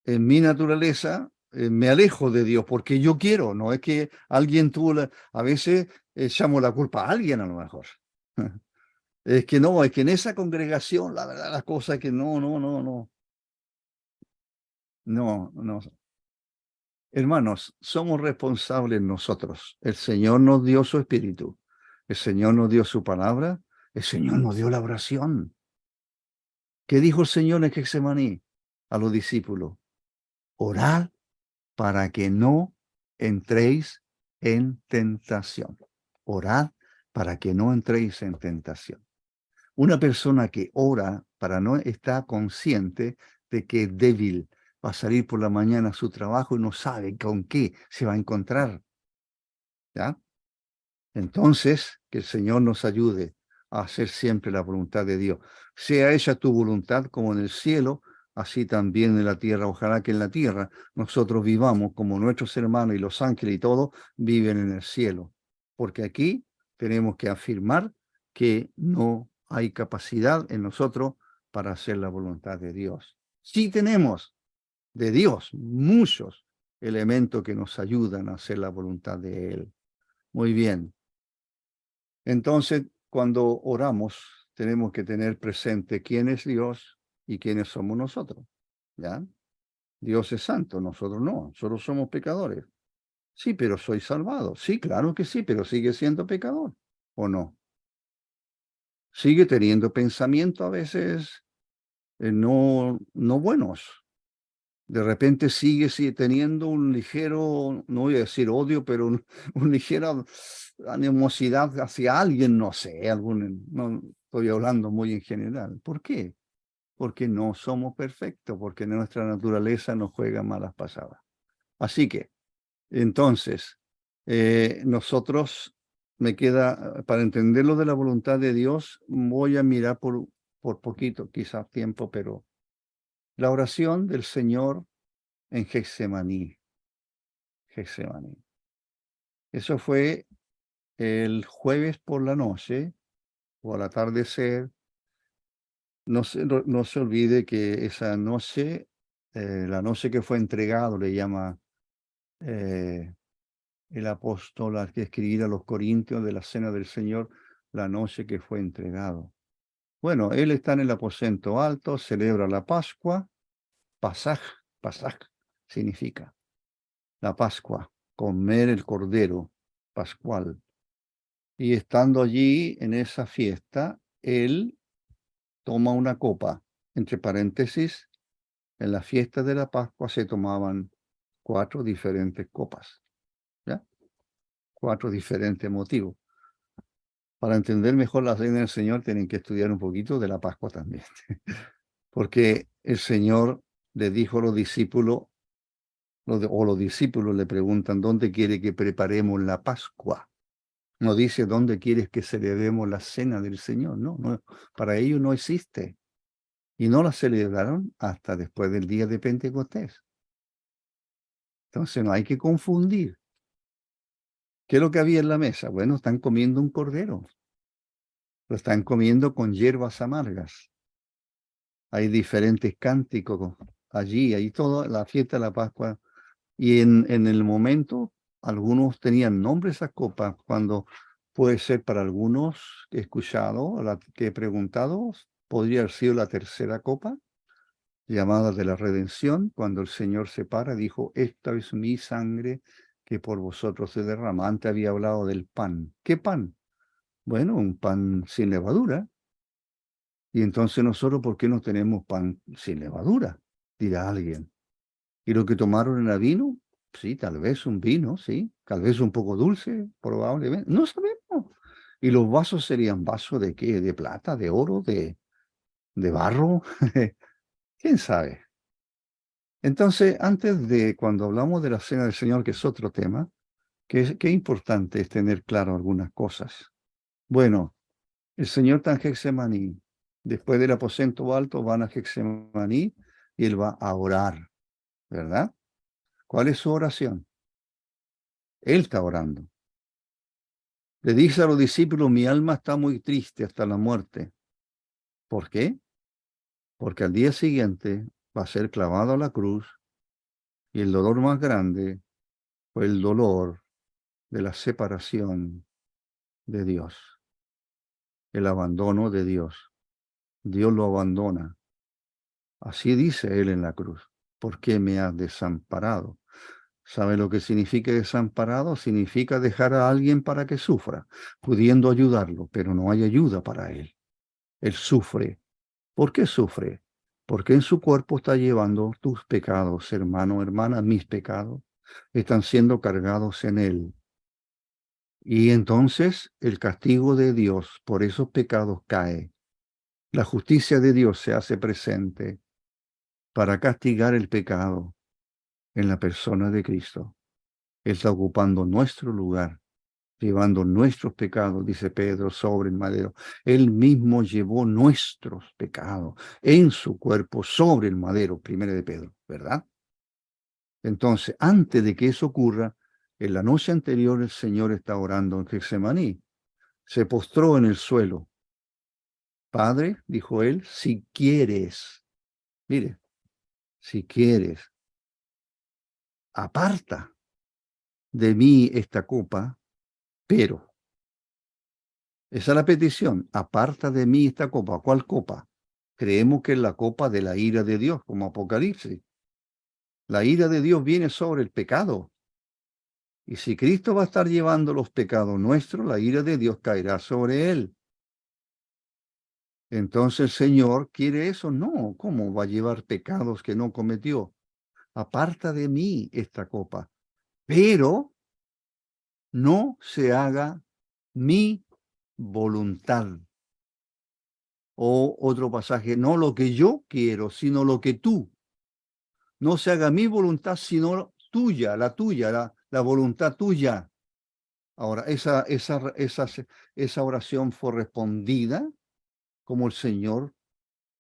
en mi naturaleza, me alejo de Dios, porque yo quiero. No es que alguien tuvo a veces echamos la culpa a alguien a lo mejor. Es que no, es que en esa congregación, la verdad, las cosas que no. Hermanos, somos responsables nosotros. El Señor nos dio su espíritu. El Señor nos dio su palabra. El Señor nos dio la oración. ¿Qué dijo el Señor en Getsemaní a los discípulos? Orad para que no entréis en tentación. Orad para que no entréis en tentación. Una persona que ora para no está consciente de que es débil, va a salir por la mañana a su trabajo y no sabe con qué se va a encontrar. ¿Ya? Entonces, que el Señor nos ayude a hacer siempre la voluntad de Dios. Sea ella tu voluntad como en el cielo, así también en la tierra. Ojalá que en la tierra nosotros vivamos como nuestros hermanos y los ángeles y todos viven en el cielo. Porque aquí tenemos que afirmar que no hay capacidad en nosotros para hacer la voluntad de Dios. Sí tenemos de Dios muchos elementos que nos ayudan a hacer la voluntad de Él. Muy bien. Entonces, cuando oramos, tenemos que tener presente quién es Dios y quiénes somos nosotros. ¿Ya? Dios es santo, nosotros no, nosotros somos pecadores. Sí, pero soy salvado. Sí, claro que sí, pero sigue siendo pecador, ¿o no? Sigue teniendo pensamientos a veces no buenos. De repente sigue teniendo un ligero, no voy a decir odio, pero un ligera animosidad hacia alguien, no sé, no estoy hablando muy en general. ¿Por qué? Porque no somos perfectos, porque nuestra naturaleza nos juega malas pasadas. Así que, entonces, nosotros, me queda, para entender lo de la voluntad de Dios, voy a mirar por poquito, quizás tiempo, pero la oración del Señor en Getsemaní. Eso fue el jueves por la noche o al atardecer. No se olvide que esa noche, la noche que fue entregado, le llama eh, el apóstol al que escribir a los Corintios de la Cena del Señor, la noche que fue entregado. Bueno, él está en el aposento alto, celebra la Pascua. Pasaj significa la Pascua, comer el cordero pascual. Y estando allí en esa fiesta, él toma una copa. Entre paréntesis, en la fiesta de la Pascua se tomaban 4 diferentes copas, ¿ya? 4 diferentes motivos. Para entender mejor la cena del Señor, tienen que estudiar un poquito de la Pascua también. Porque el Señor le dijo a los discípulos, o los discípulos le preguntan, ¿dónde quiere que preparemos la Pascua? No dice dónde quieres que celebremos la cena del Señor, no, para ellos no existe. Y no la celebraron hasta después del día de Pentecostés. Entonces no hay que confundir. ¿Qué es lo que había en la mesa? Bueno, están comiendo un cordero. Lo están comiendo con hierbas amargas. hay diferentes cánticos allí, hay toda la fiesta de la Pascua. Y en el momento, algunos tenían nombre esas copas, cuando puede ser para algunos que he escuchado, que he preguntado, podría haber sido la tercera copa, llamada de la redención, cuando el Señor se para, dijo, esta es mi sangre que por vosotros se derrama. Antes había hablado del pan. ¿Qué pan? Bueno, un pan sin levadura. Y entonces nosotros, ¿por qué no tenemos pan sin levadura? Dirá alguien. ¿Y lo que tomaron era vino? Sí, tal vez un vino, sí. Tal vez un poco dulce, probablemente. No sabemos. ¿Y los vasos serían vasos de qué? ¿De plata, de oro, de barro? ¿Quién sabe? Entonces, antes de cuando hablamos de la cena del Señor, que es otro tema, qué importante es tener claro algunas cosas. Bueno, el Señor está en Getsemaní. Después del aposento alto van a Getsemaní y Él va a orar, ¿verdad? ¿Cuál es su oración? Él está orando. Le dice a los discípulos, mi alma está muy triste hasta la muerte. ¿Por qué? Porque al día siguiente va a ser clavado a la cruz y el dolor más grande fue el dolor de la separación de Dios, el abandono de Dios. Dios lo abandona. Así dice él en la cruz. ¿Por qué me has desamparado? ¿Sabe lo que significa desamparado? Significa dejar a alguien para que sufra, pudiendo ayudarlo, pero no hay ayuda para él. Él sufre. ¿Por qué sufre? Porque en su cuerpo está llevando tus pecados, hermano, hermana, mis pecados. Están siendo cargados en él. Y entonces el castigo de Dios por esos pecados cae. La justicia de Dios se hace presente para castigar el pecado en la persona de Cristo. Él está ocupando nuestro lugar, llevando nuestros pecados, dice Pedro, sobre el madero. Él mismo llevó nuestros pecados en su cuerpo sobre el madero, primero de Pedro, ¿verdad? Entonces, antes de que eso ocurra, en la noche anterior el Señor está orando en Getsemaní. Se postró en el suelo. Padre, dijo él, si quieres, mire, si quieres, aparta de mí esta copa, pero, esa es la petición, aparta de mí esta copa. ¿Cuál copa? Creemos que es la copa de la ira de Dios, como Apocalipsis. La ira de Dios viene sobre el pecado. Y si Cristo va a estar llevando los pecados nuestros, la ira de Dios caerá sobre él. Entonces el Señor quiere eso. No, ¿cómo va a llevar pecados que no cometió? Aparta de mí esta copa, pero no se haga mi voluntad. O otro pasaje, no lo que yo quiero, sino lo que tú. No se haga mi voluntad, sino tuya, la voluntad tuya. Ahora, esa oración fue respondida como el Señor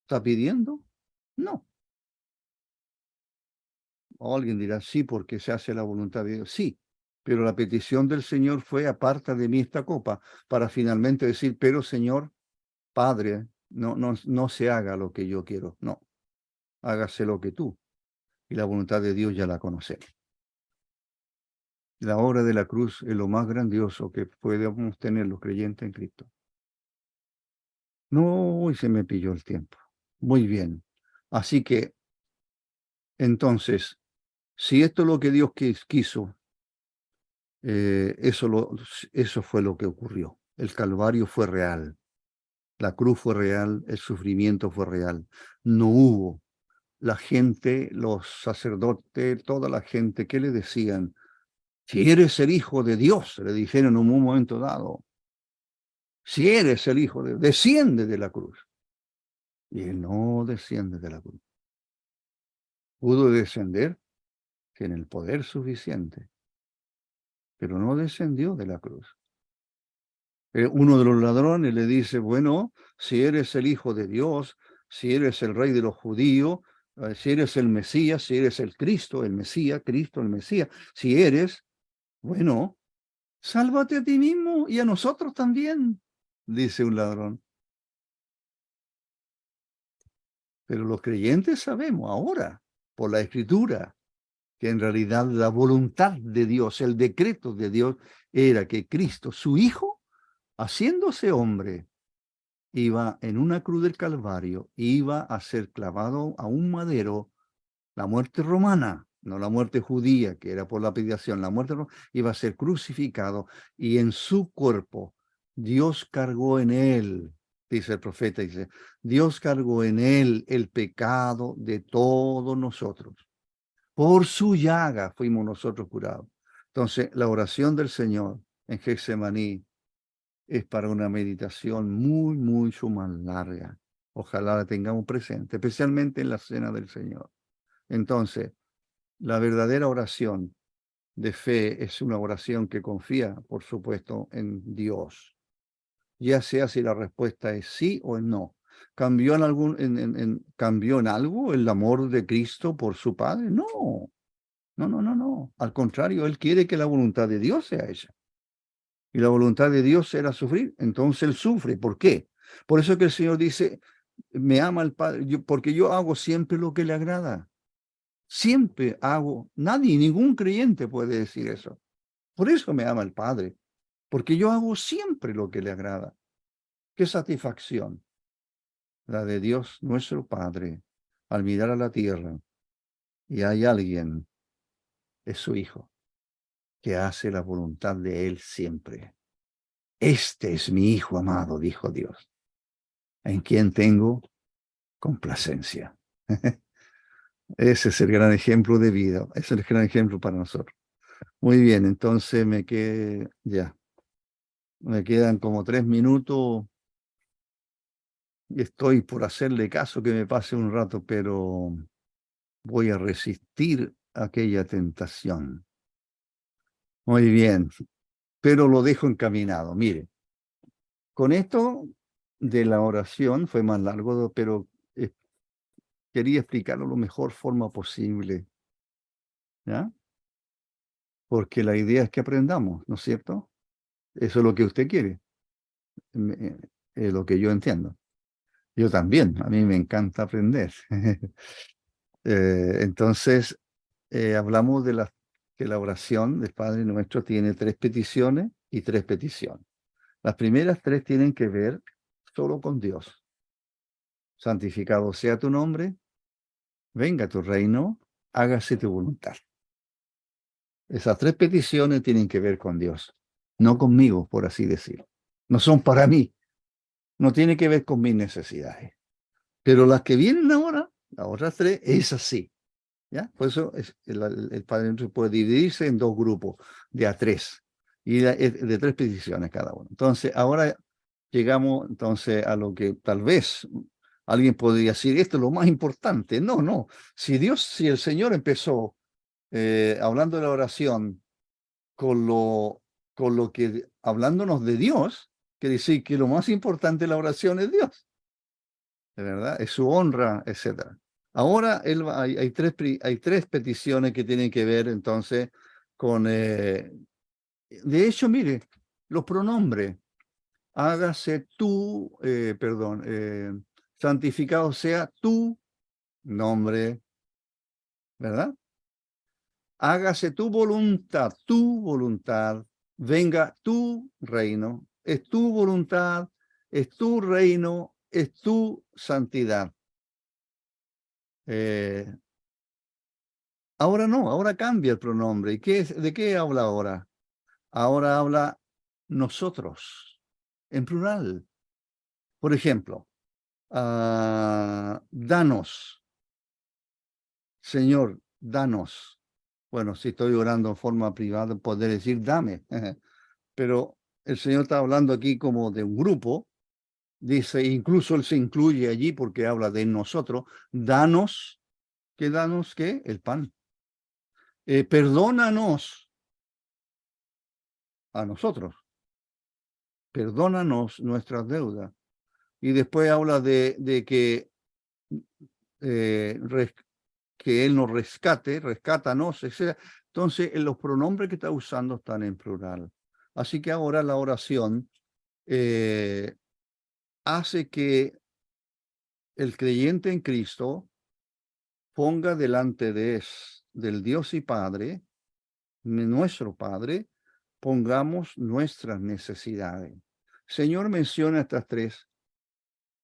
está pidiendo. No. O alguien dirá, sí, porque se hace la voluntad de Dios. Sí, pero la petición del Señor fue, aparta de mí esta copa, para finalmente decir, pero Señor, Padre, no se haga lo que yo quiero, no, hágase lo que tú. Y la voluntad de Dios ya la conocemos. La obra de la cruz es lo más grandioso que podemos tener los creyentes en Cristo. No, y se me pilló el tiempo. Muy bien. Así que, entonces, si esto es lo que Dios quiso, eso fue lo que ocurrió. El Calvario fue real, la cruz fue real, el sufrimiento fue real. No hubo la gente, los sacerdotes, toda la gente que le decían, si eres el Hijo de Dios, le dijeron en un momento dado, si eres el Hijo de Dios, desciende de la cruz. Y él no desciende de la cruz. Pudo descender en el poder suficiente, pero no descendió de la cruz. Uno de los ladrones le dice, bueno, si eres el Hijo de Dios, si eres el Rey de los judíos, si eres el Mesías, si eres el Cristo, el Mesías, Cristo, el Mesías, si eres, bueno, sálvate a ti mismo y a nosotros también, dice un ladrón. Pero los creyentes sabemos ahora, por la Escritura, que en realidad la voluntad de Dios, el decreto de Dios, era que Cristo, su Hijo, haciéndose hombre, iba en una cruz del Calvario, iba a ser clavado a un madero, la muerte romana, no la muerte judía, que era por la lapidación, la muerte romana, iba a ser crucificado, y en su cuerpo Dios cargó en él, dice el profeta, dice, Dios cargó en él el pecado de todos nosotros. Por su llaga fuimos nosotros curados. Entonces, la oración del Señor en Getsemaní es para una meditación mucho más larga. Ojalá la tengamos presente, especialmente en la cena del Señor. Entonces, la verdadera oración de fe es una oración que confía, por supuesto, en Dios. Ya sea si la respuesta es sí o no. ¿Cambió en cambió en algo el amor de Cristo por su Padre? No. No. Al contrario, Él quiere que la voluntad de Dios sea esa. Y la voluntad de Dios era sufrir. Entonces Él sufre. ¿Por qué? Por eso que el Señor dice, me ama el Padre, porque yo hago siempre lo que le agrada. Siempre hago. Nadie, ningún creyente puede decir eso. Por eso me ama el Padre. Porque yo hago siempre lo que le agrada. ¿Qué satisfacción? La de Dios, nuestro Padre, al mirar a la tierra y hay alguien, es su Hijo, que hace la voluntad de Él siempre. Este es mi Hijo amado, dijo Dios, en quien tengo complacencia. Ese es el gran ejemplo de vida, ese es el gran ejemplo para nosotros. Muy bien, entonces me quedan como 3 minutos y estoy por hacerle caso que me pase un rato, pero voy a resistir aquella tentación. Muy bien, pero lo dejo encaminado. Mire, con esto de la oración fue más largo, pero quería explicarlo lo mejor forma posible, ¿ya? Porque la idea es que aprendamos, ¿no es cierto? Eso es lo que usted quiere, lo que yo entiendo. Yo también, a mí me encanta aprender. Entonces, hablamos de que la oración del Padre Nuestro tiene 3 peticiones y 3 peticiones. Las primeras 3 tienen que ver solo con Dios. Santificado sea tu nombre, venga tu reino, hágase tu voluntad. Esas 3 peticiones tienen que ver con Dios, no conmigo, por así decirlo. No son para mí, no tiene que ver con mis necesidades. Pero las que vienen ahora, las otras 3, es así. ¿Ya? Por eso el Padre Nuestro puede dividirse en 2 grupos, de a 3, y de 3 peticiones cada uno. Entonces, ahora llegamos entonces a lo que tal vez alguien podría decir, esto es lo más importante. No. Si el Señor empezó hablando de la oración con lo que, hablándonos de Dios, quiere decir que lo más importante de la oración es Dios, de verdad, es su honra, etcétera. Ahora hay 3 peticiones que tienen que ver entonces con, de hecho, mire, los pronombres, hágase tú, santificado sea tu nombre, ¿verdad? Hágase tu voluntad, venga tu reino, es tu voluntad, es tu reino, es tu santidad. Ahora no, ahora cambia el pronombre. ¿Y de qué habla ahora? Ahora habla nosotros, en plural. Por ejemplo, danos, Señor, danos. Bueno, si estoy orando en forma privada, poder decir dame. Pero el Señor está hablando aquí como de un grupo. Dice, incluso Él se incluye allí porque habla de nosotros. Danos, ¿qué danos? ¿Qué? El pan. Perdónanos a nosotros. Perdónanos nuestras deudas. Y después habla de que, eh, que Él nos rescate, rescátanos, etc. Entonces, los pronombres que está usando están en plural. Así que ahora la oración hace que el creyente en Cristo ponga delante del Dios y Padre, nuestro Padre, pongamos nuestras necesidades. Señor menciona estas tres.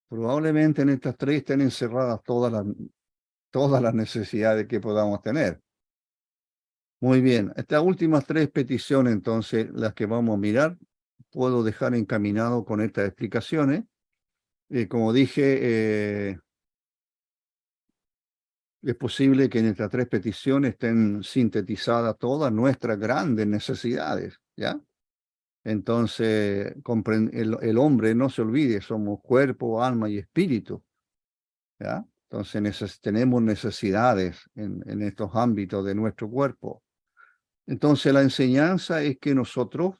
Probablemente en estas tres estén encerradas todas las necesidades que podamos tener. Muy bien, estas últimas tres peticiones, entonces, las que vamos a mirar, puedo dejar encaminado con estas explicaciones. Como dije, es posible que en estas tres peticiones estén sintetizadas todas nuestras grandes necesidades, ¿ya? Entonces, el hombre, no se olvide, somos cuerpo, alma y espíritu, ¿ya? Entonces tenemos necesidades en estos ámbitos de nuestro cuerpo. Entonces la enseñanza es que nosotros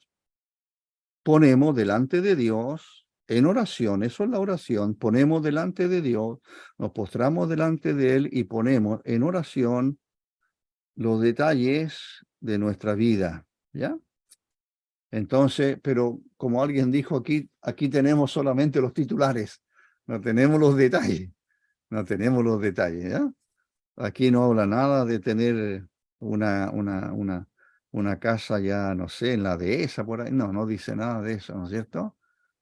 ponemos delante de Dios en oración, eso es la oración, ponemos delante de Dios, nos postramos delante de Él y ponemos en oración los detalles de nuestra vida, ¿ya? Entonces, pero como alguien dijo aquí tenemos solamente los titulares, no tenemos los detalles, no tenemos los detalles, ¿ya? Aquí no habla nada de tener una, una, una, una casa ya, no sé, en la dehesa, por ahí. No, no dice nada de eso, ¿no es cierto?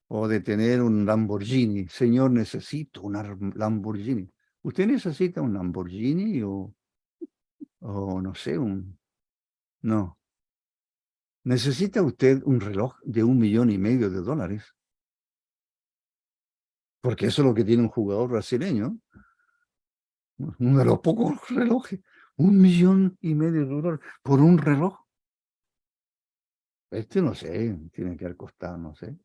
O de tener un Lamborghini. Señor, necesito una Lamborghini. ¿Usted necesita un Lamborghini o no sé, no? ¿Necesita usted un reloj de $1,500,000? Porque eso es lo que tiene un jugador brasileño. Uno de los pocos relojes. $1,500,000 por un reloj. Este no sé, tiene que haber costado, no sé.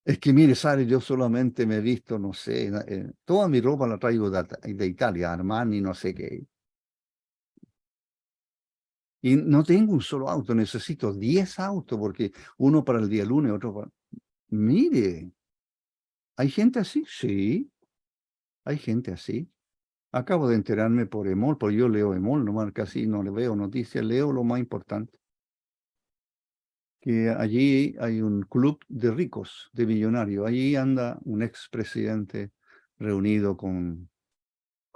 Es que mire, Sara, yo solamente me he visto, no sé, toda mi ropa la traigo de Italia, Armani, no sé qué. Y no tengo un solo auto, necesito 10 autos, porque uno para el día lunes, otro para... Mire, ¿hay gente así? Sí, hay gente así. Acabo de enterarme por Emol, porque yo leo Emol, nomás casi no le veo noticias, leo lo más importante. Que allí hay un club de ricos, de millonarios. Allí anda un expresidente reunido con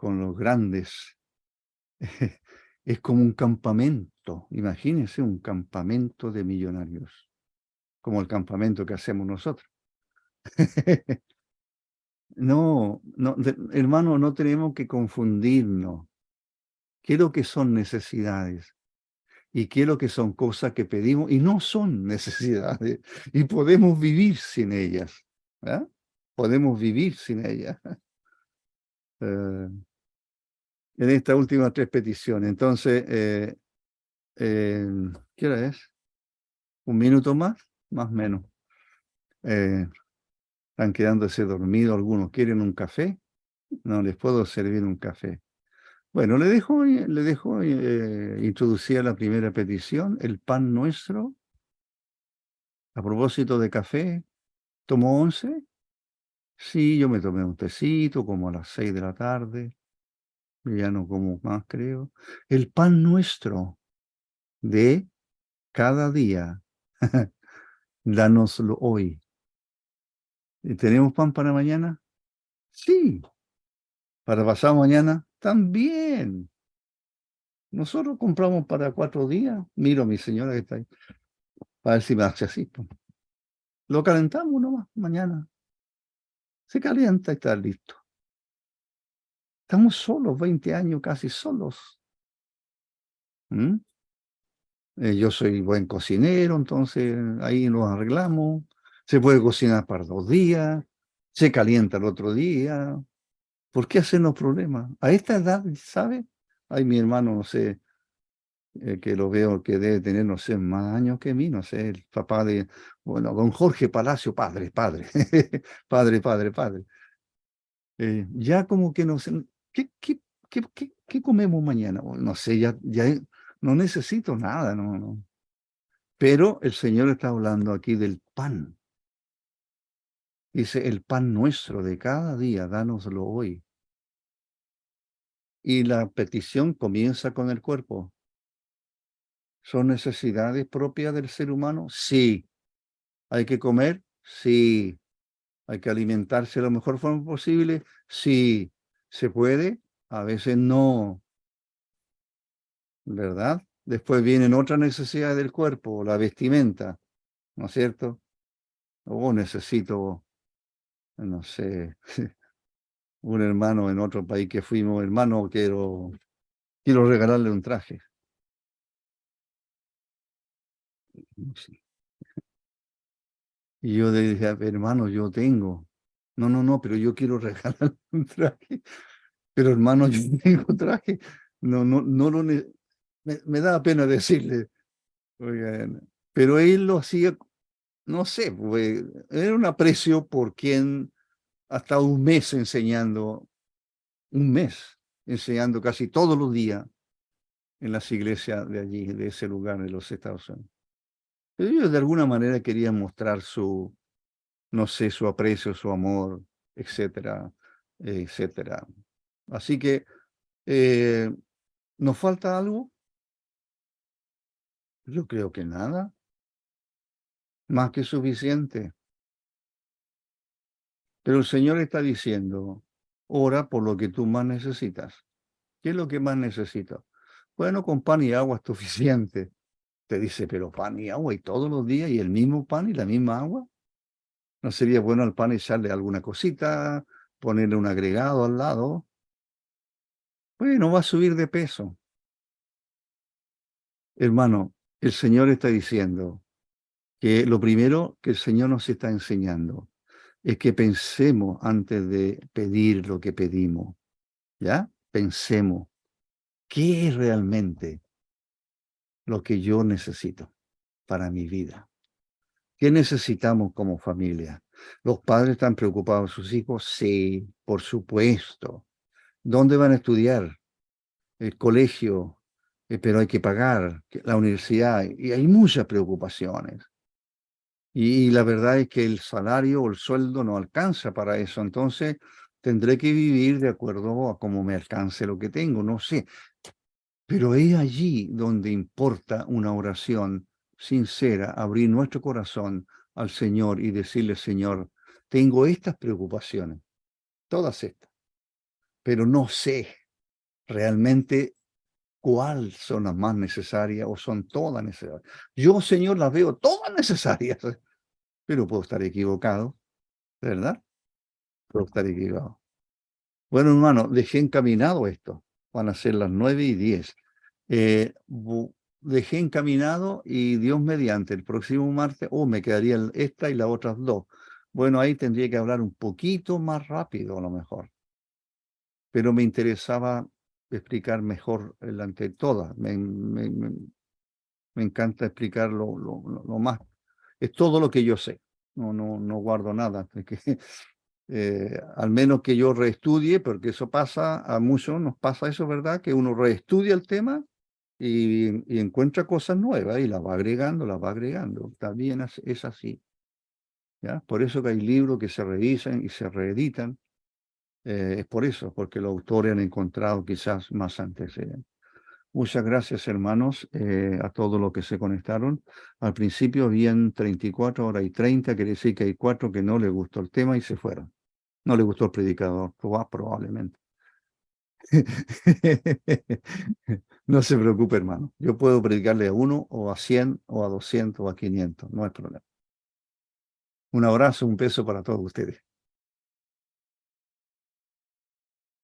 los grandes. Es como un campamento, imagínense un campamento de millonarios, como el campamento que hacemos nosotros. No, no, hermano, no tenemos que confundirnos. ¿Qué es lo que son necesidades? Y qué es lo que son cosas que pedimos y no son necesidades y podemos vivir sin ellas. ¿Ah? Podemos vivir sin ellas. En estas últimas tres peticiones. Entonces, ¿qué hora es? ¿Un minuto más? Más o menos. Eh, Están quedándose dormidos algunos. ¿Quieren un café? No les puedo servir un café. Bueno, le dejo introducir la primera petición, el pan nuestro. A propósito de café, ¿tomó once? Sí, yo me tomé un tecito como a las 6 de la tarde. Ya no como más, creo. El pan nuestro de cada día, dánoslo hoy. ¿Tenemos pan para mañana? Sí. ¿Para pasado mañana? También. Nosotros compramos para 4 días. Miro a mi señora que está ahí, para ver si me hace así, pues. Lo calentamos nomás mañana. Se calienta y está listo. Estamos solos, 20 años casi solos. ¿Mm? Yo soy buen cocinero, entonces ahí nos arreglamos. Se puede cocinar para 2 días, se calienta el otro día. ¿Por qué hacernos problemas? A esta edad, ¿sabe? Ay, mi hermano, no sé, que lo veo que debe tener, no sé, más años que mí, no sé, el papá de, bueno, don Jorge Palacio, padre, padre. Ya como que no sé, ¿qué comemos mañana? O no sé, ya no necesito nada, no. Pero el Señor está hablando aquí del pan. Dice, el pan nuestro de cada día, dánoslo hoy. Y la petición comienza con el cuerpo. ¿Son necesidades propias del ser humano? Sí. ¿Hay que comer? Sí. Hay que alimentarse de la mejor forma posible. Sí, se puede, a veces no, ¿verdad? Después vienen otras necesidades del cuerpo, la vestimenta, ¿no es cierto? O necesito, no sé, un hermano en otro país que fuimos, hermano, quiero regalarle un traje. Sí. Y yo le dije, hermano, yo tengo. No, no, no, pero yo quiero regalarle un traje. Pero hermano, yo tengo traje. No, no, no lo me da pena decirle. Oigan, pero él lo hacía, no sé, pues, era un aprecio por quien ha estado un mes enseñando casi todos los días en las iglesias de allí, de ese lugar de los Estados Unidos. Pero ellos de alguna manera querían mostrar su, no sé, su aprecio, su amor, etcétera, etcétera. Así que, ¿nos falta algo? Yo creo que nada, más que suficiente. Pero el Señor está diciendo, ora por lo que tú más necesitas. ¿Qué es lo que más necesito? Bueno, con pan y agua es suficiente. Te dice, pero pan y agua y todos los días y el mismo pan y la misma agua. ¿No sería bueno al pan echarle alguna cosita, ponerle un agregado al lado? Bueno, va a subir de peso. Hermano, el Señor está diciendo que lo primero que el Señor nos está enseñando es que pensemos antes de pedir lo que pedimos. ¿Ya? Pensemos, ¿qué es realmente lo que yo necesito para mi vida? ¿Qué necesitamos como familia? ¿Los padres están preocupados por sus hijos? Sí, por supuesto. ¿Dónde van a estudiar? El colegio, pero hay que pagar, la universidad, y hay muchas preocupaciones. Y la verdad es que el salario o el sueldo no alcanza para eso, entonces tendré que vivir de acuerdo a cómo me alcance lo que tengo, no sé. Pero es allí donde importa una oración sincera, abrir nuestro corazón al Señor y decirle, Señor, tengo estas preocupaciones, todas estas, pero no sé realmente cuáles son las más necesarias o son todas necesarias. Yo, Señor, las veo todas necesarias, pero puedo estar equivocado, ¿verdad? Puedo estar equivocado. Bueno, hermano, dejé encaminado esto. Van a ser las 9:10. Dejé encaminado y Dios mediante el próximo martes, me quedaría esta y las otras dos. Bueno, ahí tendría que hablar un poquito más rápido a lo mejor, pero me interesaba explicar mejor ante todas. Me encanta explicar lo más. Es todo lo que yo sé. No, no, no guardo nada. Al menos que yo reestudie, porque eso pasa, a muchos nos pasa eso, ¿verdad? Que uno reestudia el tema y encuentra cosas nuevas y las va agregando, las va agregando. También es así, ¿ya? Por eso que hay libros que se revisan y se reeditan. Es por eso, porque los autores han encontrado quizás más antecedentes. Muchas gracias, hermanos, a todos los que se conectaron. Al principio habían 34, ahora hay 30, quiere decir que hay 4 que no les gustó el tema y se fueron. No le gustó el predicador, probablemente. No se preocupe, hermano. Yo puedo predicarle a 1 o a 100 o a 200 o a 500, no hay problema. Un abrazo, un beso para todos ustedes.